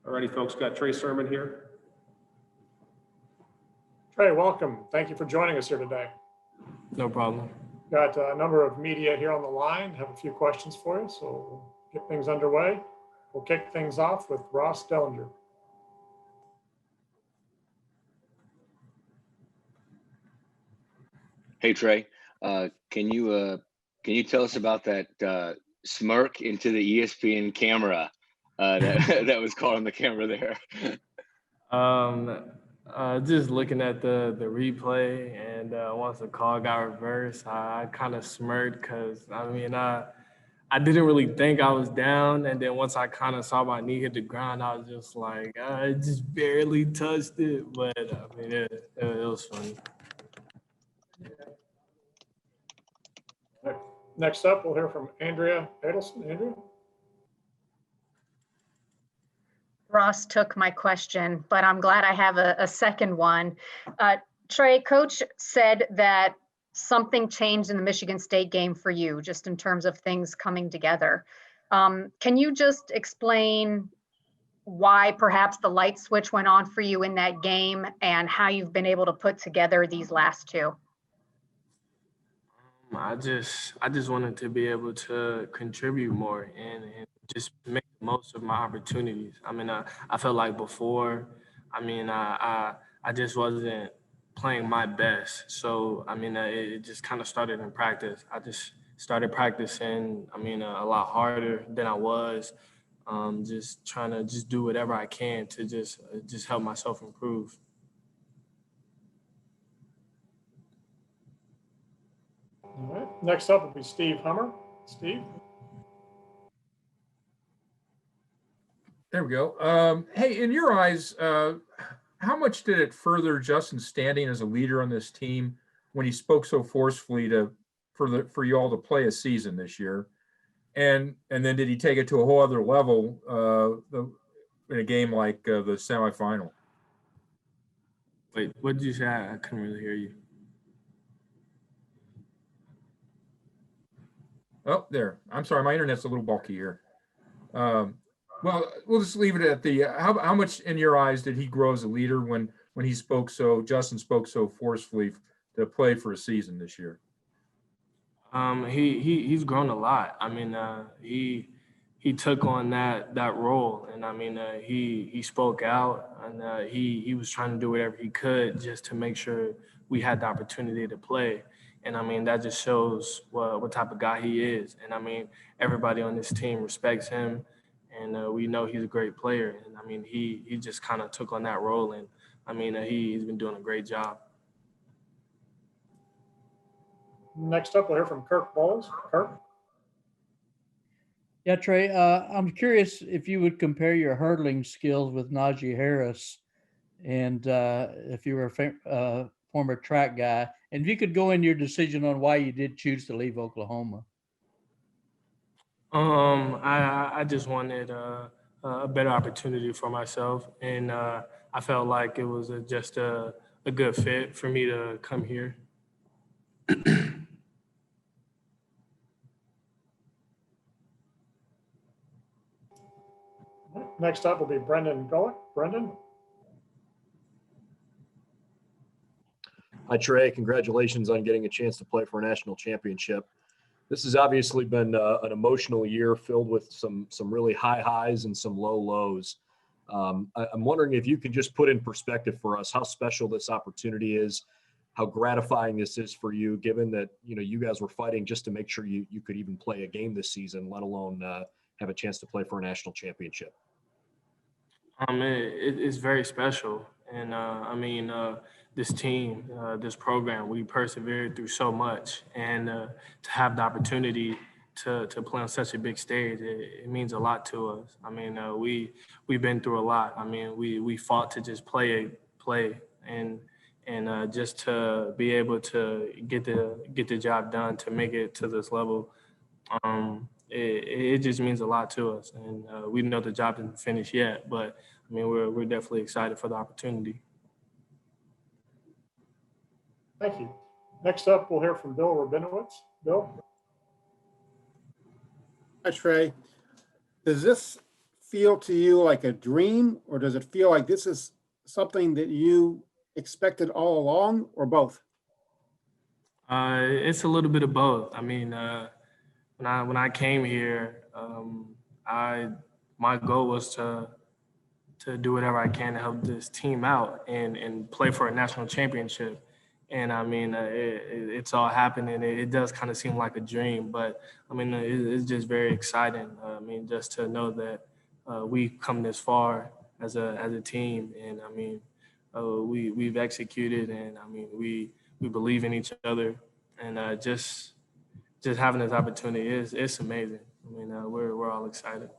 Alrighty, folks, got Trey Sermon here. Trey, welcome. Thank you for joining us here today. No problem. Got a number of media here on the line. Have a few questions for you, so we'll get things underway. We'll kick things off with Ross Dellinger. Hey Trey, can you tell us about that smirk into the ESPN camera that was caught on the camera there? Just looking at the replay, and once the call got reversed, I kind of smirked because I didn't really think I was down, and then once I kind of saw my knee hit the ground, I was just like, I just barely touched it, but it was funny. Next up, we'll hear from Andrea Adelson. Andrea? Ross took my question, but I'm glad I have a second one. Trey, Coach said that something changed in the Michigan State game for you, just in terms of things coming together. Can you just explain why perhaps the light switch went on for you in that game and how you've been able to put together these last two? I just wanted to be able to contribute more and just make the most of my opportunities. I felt like before, I just wasn't playing my best. So, it just kind of started in practice. I just started practicing, a lot harder than I was, just trying to just do whatever I can to just help myself improve. All right. Next up will be Steve Hummer. Steve? There we go. Hey, in your eyes, how much did it further Justin's standing as a leader on this team when he spoke so forcefully for you all to play a season this year? And then did he take it to a whole other level in a game like the semifinal? Wait, what did you say? I couldn't really hear you. Oh, there. I'm sorry, my internet's a little bulky here. Well, we'll just leave it at the how much in your eyes did he grow as a leader when Justin spoke so forcefully to play for a season this year? He's grown a lot. He took on that role, and he spoke out, and he was trying to do whatever he could just to make sure we had the opportunity to play. And that just shows what type of guy he is. And everybody on this team respects him, and we know he's a great player. And he just kind of took on that role, and he's been doing a great job. Next up, we'll hear from Kirk Bohls. Kirk? Yeah, Trey, I'm curious if you would compare your hurdling skills with Najee Harris, and if you were a former track guy, and if you could go into your decision on why you did choose to leave Oklahoma. I just wanted a better opportunity for myself, and I felt like it was just a good fit for me to come here. Next up will be Brendan Gulick. Brendan? Hi, Trey. Congratulations on getting a chance to play for a national championship. This has obviously been an emotional year filled with some really high highs and some low lows. I'm wondering if you can just put in perspective for us how special this opportunity is, how gratifying this is for you, given that you guys were fighting just to make sure you could even play a game this season, let alone have a chance to play for a national championship. It's very special, and this team, this program, we persevered through so much, and to have the opportunity to play on such a big stage, it means a lot to us. We've been through a lot. We fought to just play, and just to be able to get the job done, to make it to this level. It just means a lot to us, and we know the job isn't finished yet, but we're definitely excited for the opportunity. Thank you. Next up, we'll hear from Bill Rabinowitz. Bill? Hi, Trey. Does this feel to you like a dream, or does it feel like this is something that you expected all along, or both? It's a little bit of both. I mean, when I came here, my goal was to do whatever I can to help this team out and play for a national championship. And I mean, it's all happening. It does kind of seem like a dream, but I mean, it's just very exciting. I mean, just to know that we've come this far as a team, and I mean, we've executed, and I mean, we believe in each other, and just having this opportunity it's amazing. I mean, we're all excited.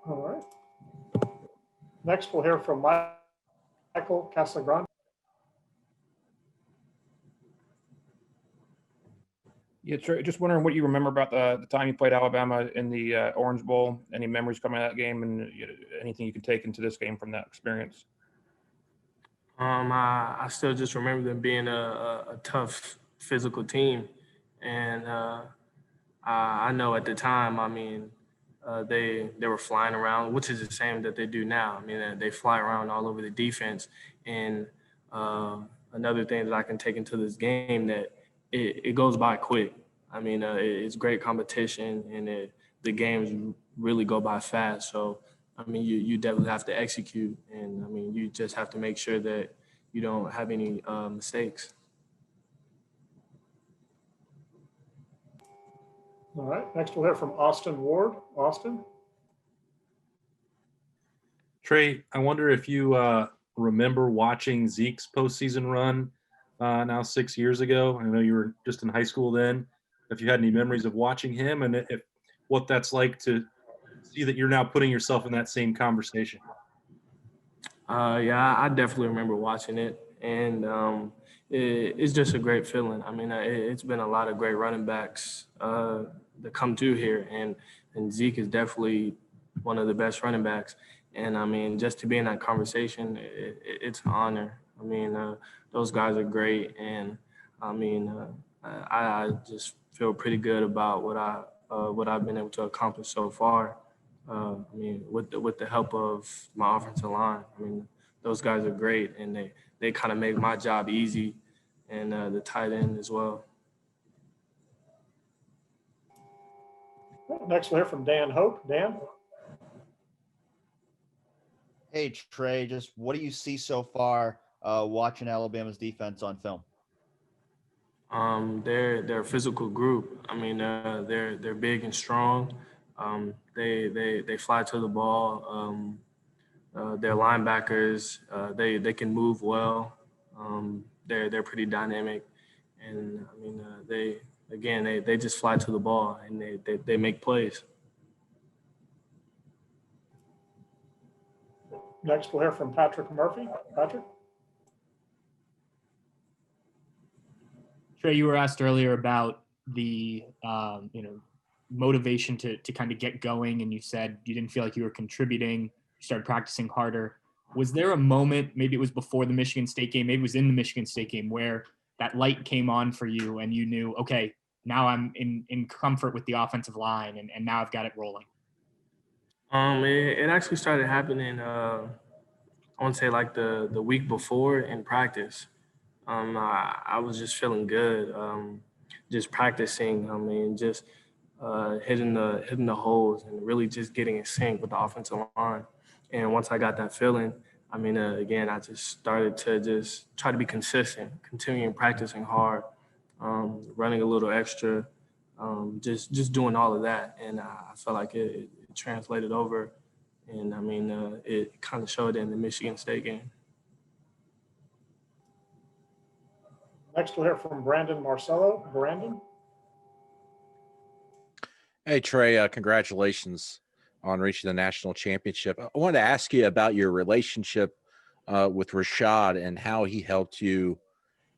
All right. Next, we'll hear from Michael Casagrande. Yeah, Trey, just wondering what you remember about the time you played Alabama in the Orange Bowl. Any memories coming out of that game, and anything you can take into this game from that experience? I still just remember them being a tough physical team, and I know at the time, I mean, they were flying around, which is the same that they do now. I mean, they fly around all over the defense. And another thing that I can take into this game, that it goes by quick. I mean, it's great competition, and the games really go by fast. So, I mean, you definitely have to execute, and I mean, you just have to make sure that you don't have any mistakes. All right. Next, we'll hear from Austin Ward. Austin. Trey, I wonder if you remember watching Zeke's postseason run now 6 years ago. I know you were just in high school then. If you had any memories of watching him, and if what that's like to see that you're now putting yourself in that same conversation. Yeah, I definitely remember watching it, and it's just a great feeling. I mean, it's been a lot of great running backs that come through here, and Zeke is definitely one of the best running backs. And I mean, just to be in that conversation, it's an honor. I mean, those guys are great, and I mean, I just feel pretty good about what I've been able to accomplish so far. I mean, with the help of my offensive line. I mean, those guys are great, and they kind of make my job easy, and the tight end as well. Next, we'll hear from Dan Hope. Dan. Hey, Trey, just what do you see so far watching Alabama's defense on film? They're a physical group. I mean, they're big and strong. They fly to the ball. Their linebackers, they can move well. They're pretty dynamic, and I mean, they just fly to the ball, and they make plays. Next, we'll hear from Patrick Murphy. Patrick. Trey, you were asked earlier about the motivation to kind of get going, and you said you didn't feel like you were contributing. You started practicing harder. Was there a moment, maybe it was before the Michigan State game, maybe it was in the Michigan State game, where that light came on for you and you knew, okay, now I'm in comfort with the offensive line, and now I've got it rolling? It actually started happening, I want to say like the week before in practice. I was just feeling good, just practicing. I mean, just hitting the holes and really just getting in sync with the offensive line. And once I got that feeling, I mean, again, I just started to just try to be consistent, continuing practicing hard, running a little extra, just doing all of that. And I felt like it translated over. And I mean, it kind of showed in the Michigan State game. Next, we'll hear from Brandon Marcello. Brandon. Hey, Trey, congratulations on reaching the national championship. I wanted to ask you about your relationship with Rashad and how he helped you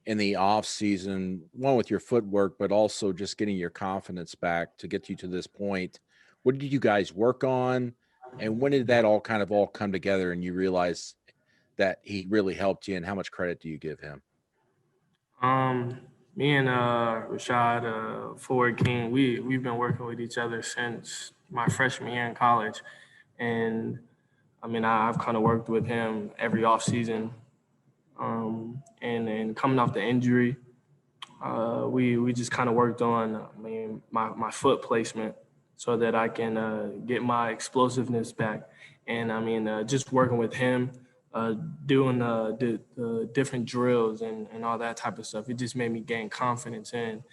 in the off season, one with your footwork, but also just getting your confidence back to get you to this point. What did you guys work on? And when did that all come together and you realized that he really helped you, and how much credit do you give him? Me and Rashad Ford King, we've been working with each other since my freshman year in college. And I mean, I've kind of worked with him every offseason. And coming off the injury, we just kind of worked on, my foot placement so that I can get my explosiveness back. And I mean, just working with him, doing the different drills and all that type of stuff, it just made me gain confidence in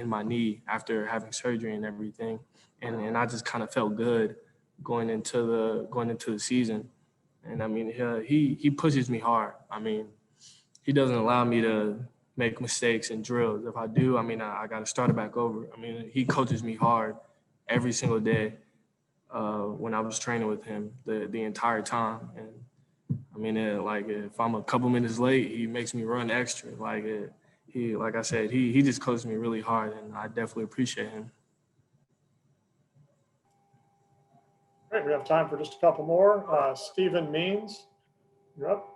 my knee after having surgery and everything. And I just kind of felt good going into the season. And I mean, he pushes me hard. I mean, he doesn't allow me to make mistakes in drills. If I do, I mean, I got to start it back over. I mean, he coaches me hard every single day when I was training with him the entire time. And I mean, like if I'm a couple minutes late, he makes me run extra. Like I said, he just coaches me really hard, and I definitely appreciate him. Great, we have time for just a couple more. Stephen Means, you're up.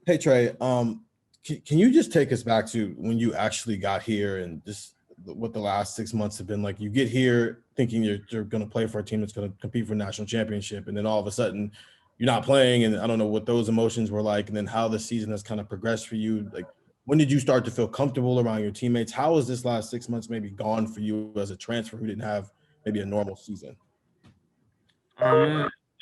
Hey Trey, can you just take us back to when you actually got here and just what the last 6 months have been like? You get here thinking you're going to play for a team that's going to compete for a national championship, and then all of a sudden you're not playing, and I don't know what those emotions were like, and then how the season has kind of progressed for you. Like, when did you start to feel comfortable around your teammates? How has this last 6 months maybe gone for you as a transfer who didn't have maybe a normal season?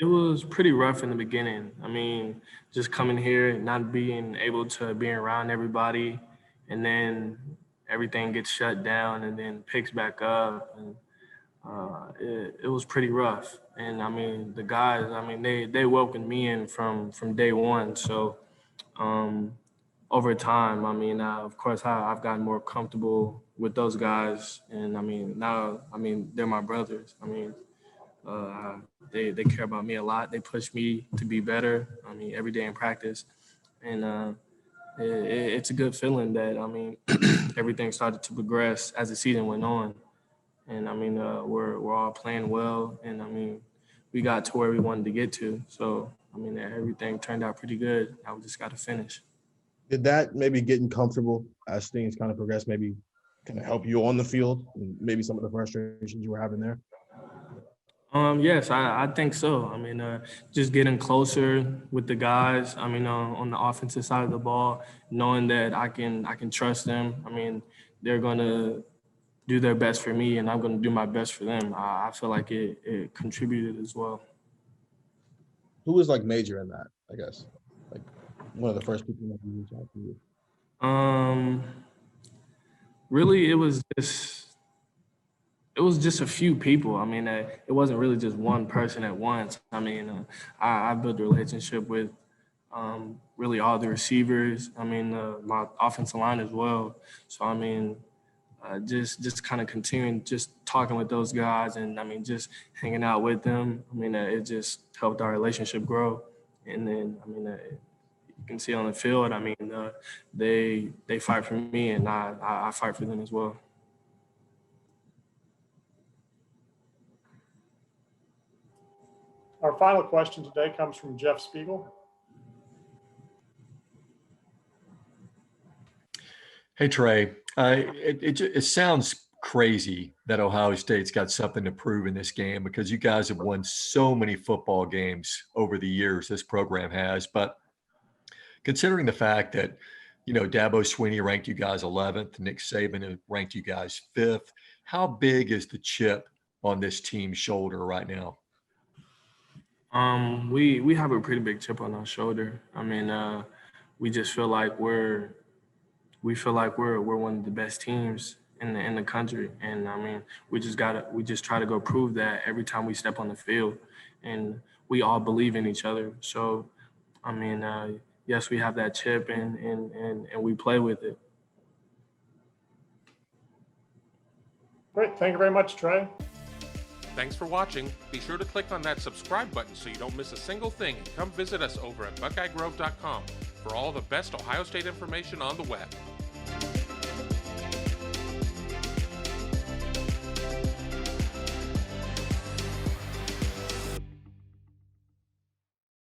It was pretty rough in the beginning. I mean, just coming here and not being able to be around everybody, and then everything gets shut down and then picks back up. And it was pretty rough. And I mean, the guys, I mean, they welcomed me in from day one. So over time, I mean, of course, I've gotten more comfortable with those guys. And I mean, now, I mean, they're my brothers. I mean, they care about me a lot. They push me to be better. I mean, every day in practice. And it's a good feeling that, I mean, everything started to progress as the season went on. And I mean, we're all playing well. And I mean, we got to where we wanted to get to. So, I mean, everything turned out pretty good. Now we just got to finish. Did that maybe getting comfortable as things kind of progress maybe kind of help you on the field and maybe some of the frustrations you were having there? Yes, I think so. I mean, just getting closer with the guys. I mean, on the offensive side of the ball, knowing that I can trust them. I mean, they're gonna do their best for me, and I'm gonna do my best for them. I feel like it contributed as well. Who was like major in that? I guess like one of the first people that you reached out to you. Really, it was just a few people. I mean, it wasn't really just one person at once. I mean, I built a relationship with really all the receivers. I mean, my offensive line as well. So, I mean, just kind of continuing just talking with those guys and, I mean, just hanging out with them. I mean, it just helped our relationship grow. And then, I mean, you can see on the field, I mean, they fight for me and I fight for them as well. Our final question today comes from Jeff Speegle. Hey, Trey, it sounds crazy that Ohio State's got something to prove in this game because you guys have won so many football games over the years, this program has. But considering the fact that, you know, Dabo Swinney ranked you guys 11th, Nick Saban ranked you guys 5th, how big is the chip on this team's shoulder right now? We have a pretty big chip on our shoulder. I mean, we just feel like we're one of the best teams in the country, and I mean, we just try to go prove that every time we step on the field, and we all believe in each other. So, I mean, yes, we have that chip, and we play with it. Great, thank you very much, Trey. Thanks for watching. Be sure to click on that subscribe button so you don't miss a single thing, and come visit us over at BuckeyeGrove.com for all the best Ohio State information on the web.